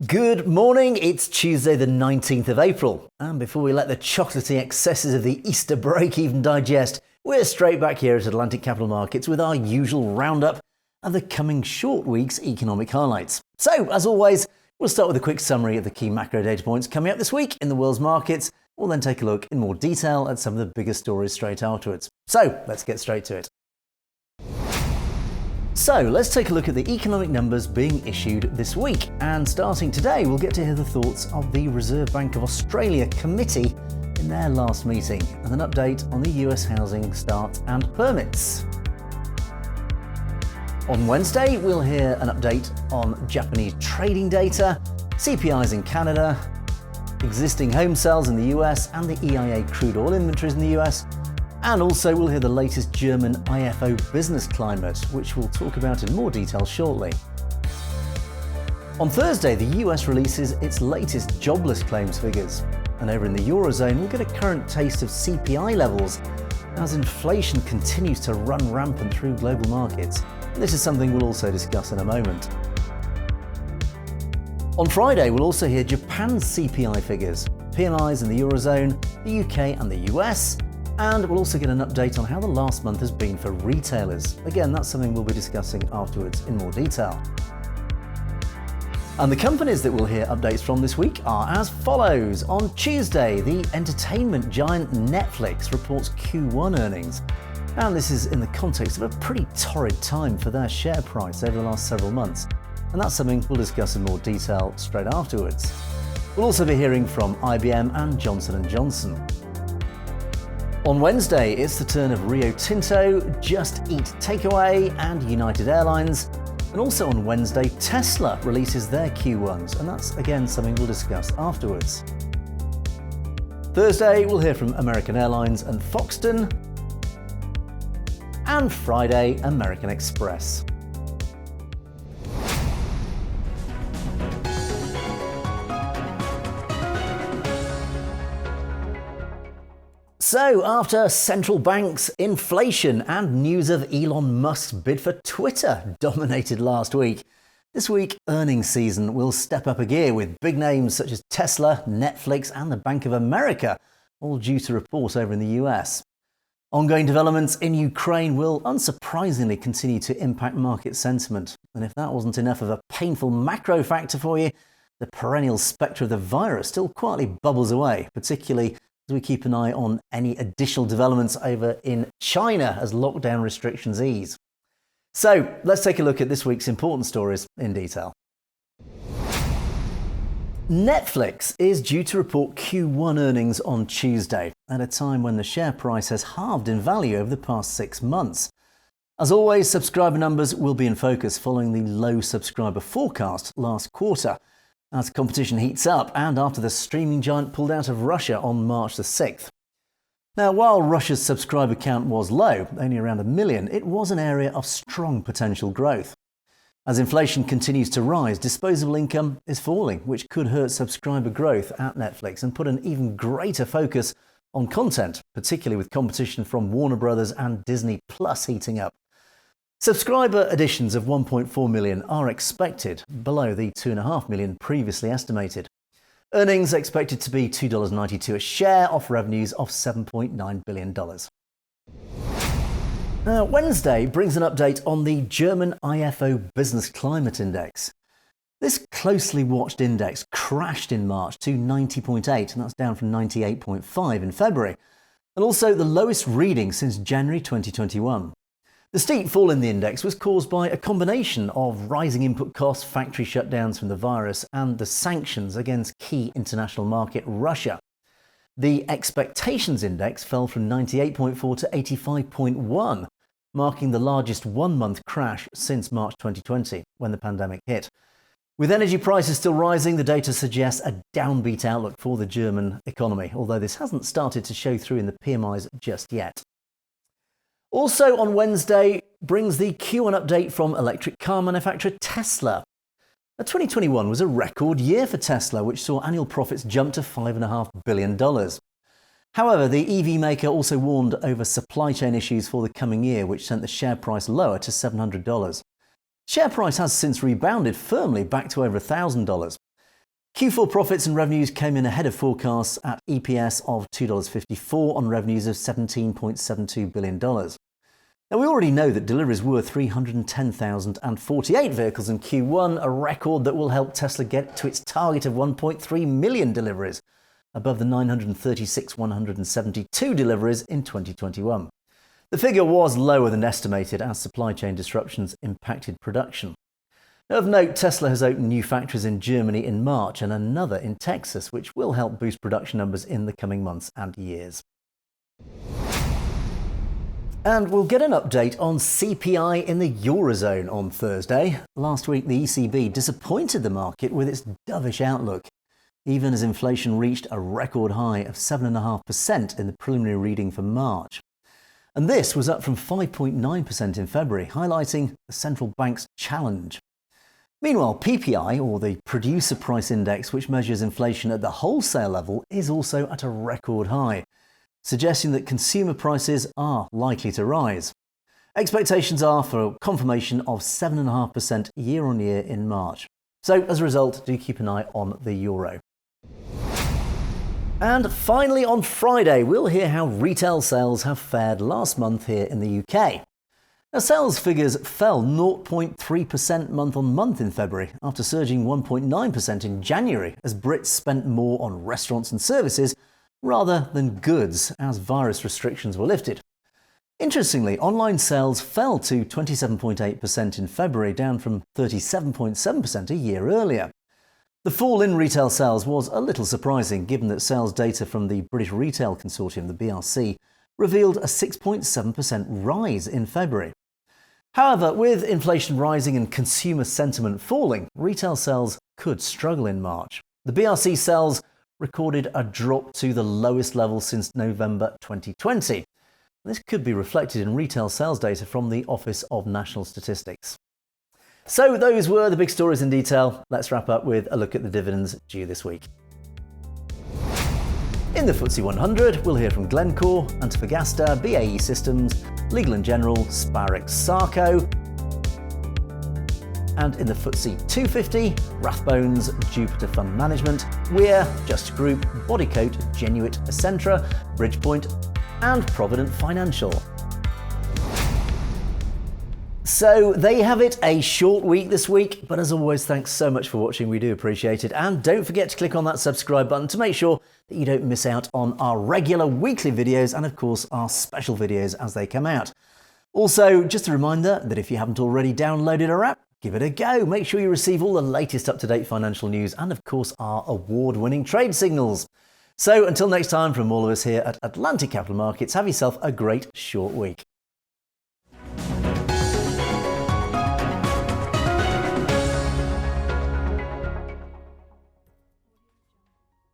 Good morning, it's Tuesday the 19th of April, and before we let the chocolatey excesses of the Easter break even digest, we're straight back here at Atlantic Capital Markets with our usual roundup of the coming short week's economic highlights. So, as always, we'll start with a quick summary of the key macro data points coming up this week in the world's markets. We'll then take a look in more detail at some of the bigger stories straight afterwards. So, let's get straight to it. So let's take a look at the economic numbers being issued this week. And starting today, we'll get to hear the thoughts of the Reserve Bank of Australia committee in their last meeting and an update on the US housing starts and permits. On Wednesday, we'll hear an update on Japanese trading data, CPIs in Canada, existing home sales in the US and the EIA crude oil inventories in the US. And also we'll hear the latest German IFO business climate, which we'll talk about in more detail shortly. On Thursday, the US releases its latest jobless claims figures. And over in the Eurozone, we'll get a current taste of CPI levels as inflation continues to run rampant through global markets. And this is something we'll also discuss in a moment. On Friday, we'll also hear Japan's CPI figures, PMIs in the Eurozone, the UK and the US, and we'll also get an update on how the last month has been for retailers. Again, that's something we'll be discussing afterwards in more detail. And the companies that we'll hear updates from this week are as follows. On Tuesday, the entertainment giant Netflix reports Q1 earnings. And this is in the context of a pretty torrid time for their share price over the last several months. And that's something we'll discuss in more detail straight afterwards. We'll also be hearing from IBM and Johnson & Johnson. On Wednesday, it's the turn of Rio Tinto, Just Eat Takeaway and United Airlines. And also on Wednesday, Tesla releases their Q1s, and that's again something we'll discuss afterwards. Thursday, we'll hear from American Airlines and Foxton. And Friday, American Express. So, after central banks, inflation and news of Elon Musk's bid for Twitter dominated last week, this week earnings season will step up a gear with big names such as Tesla, Netflix and the Bank of America all due to report over in the US. Ongoing developments in Ukraine will unsurprisingly continue to impact market sentiment. And if that wasn't enough of a painful macro factor for you, the perennial spectre of the virus still quietly bubbles away, particularly as we keep an eye on any additional developments over in China as lockdown restrictions ease. So let's take a look at this week's important stories in detail. Netflix is due to report Q1 earnings on Tuesday, at a time when the share price has halved in value over the past 6 months. As always, subscriber numbers will be in focus following the low subscriber forecast last quarter, as competition heats up and after the streaming giant pulled out of Russia on March the 6th. Now, while Russia's subscriber count was low, only around 1 million, it was an area of strong potential growth. As inflation continues to rise, disposable income is falling, which could hurt subscriber growth at Netflix and put an even greater focus on content, particularly with competition from Warner Brothers and Disney Plus heating up. Subscriber additions of 1.4 million are expected, below the 2.5 million previously estimated. Earnings expected to be $2.92 a share off revenues of $7.9 billion. Wednesday brings an update on the German IFO Business Climate Index. This closely watched index crashed in March to 90.8, and that's down from 98.5 in February, and also the lowest reading since January 2021. The steep fall in the index was caused by a combination of rising input costs, factory shutdowns from the virus, and the sanctions against key international market Russia. The expectations index fell from 98.4 to 85.1, marking the largest one-month crash since March 2020, when the pandemic hit. With energy prices still rising, the data suggests a downbeat outlook for the German economy, although this hasn't started to show through in the PMIs just yet. Also on Wednesday brings the Q1 update from electric car manufacturer Tesla. 2021 was a record year for Tesla, which saw annual profits jump to $5.5 billion. However, the EV maker also warned over supply chain issues for the coming year, which sent the share price lower to $700. Share price has since rebounded firmly back to over $1,000. Q4 profits and revenues came in ahead of forecasts at EPS of $2.54 on revenues of $17.72 billion. Now, we already know that deliveries were 310,048 vehicles in Q1, a record that will help Tesla get to its target of 1.3 million deliveries, above the 936,172 deliveries in 2021. The figure was lower than estimated as supply chain disruptions impacted production. Now, of note, Tesla has opened new factories in Germany in March and another in Texas, which will help boost production numbers in the coming months and years. And we'll get an update on CPI in the Eurozone on Thursday. Last week, the ECB disappointed the market with its dovish outlook, even as inflation reached a record high of 7.5% in the preliminary reading for March. And this was up from 5.9% in February, highlighting the central bank's challenge. Meanwhile, PPI, or the Producer Price Index, which measures inflation at the wholesale level, is also at a record high, suggesting that consumer prices are likely to rise. Expectations are for a confirmation of 7.5% year-on-year in March. So, as a result, do keep an eye on the euro. And finally, on Friday, we'll hear how retail sales have fared last month here in the UK. Now, sales figures fell 0.3% month-on-month in February, after surging 1.9% in January, as Brits spent more on restaurants and services rather than goods as virus restrictions were lifted. Interestingly, online sales fell to 27.8% in February, down from 37.7% a year earlier. The fall in retail sales was a little surprising, given that sales data from the British Retail Consortium, the BRC, revealed a 6.7% rise in February. However, with inflation rising and consumer sentiment falling, retail sales could struggle in March. The BRC sales recorded a drop to the lowest level since November 2020. This could be reflected in retail sales data from the Office of National Statistics. So those were the big stories in detail. Let's wrap up with a look at the dividends due this week. In the FTSE 100, we'll hear from Glencore, Antofagasta, BAE Systems, Legal & General, Spirax Sarco. And in the FTSE 250, Rathbones, Jupiter Fund Management, Weir, Just Group, Bodycote, Genuit, Essentra, Bridgepoint and Provident Financial. So there you have it, a short week this week, but as always, thanks so much for watching, we do appreciate it, and don't forget to click on that subscribe button to make sure that you don't miss out on our regular weekly videos and of course our special videos as they come out. Also, just a reminder that if you haven't already downloaded our app, give it a go. Make sure you receive all the latest up-to-date financial news and of course our award-winning trade signals. So until next time, from all of us here at Atlantic Capital Markets, have yourself a great short week.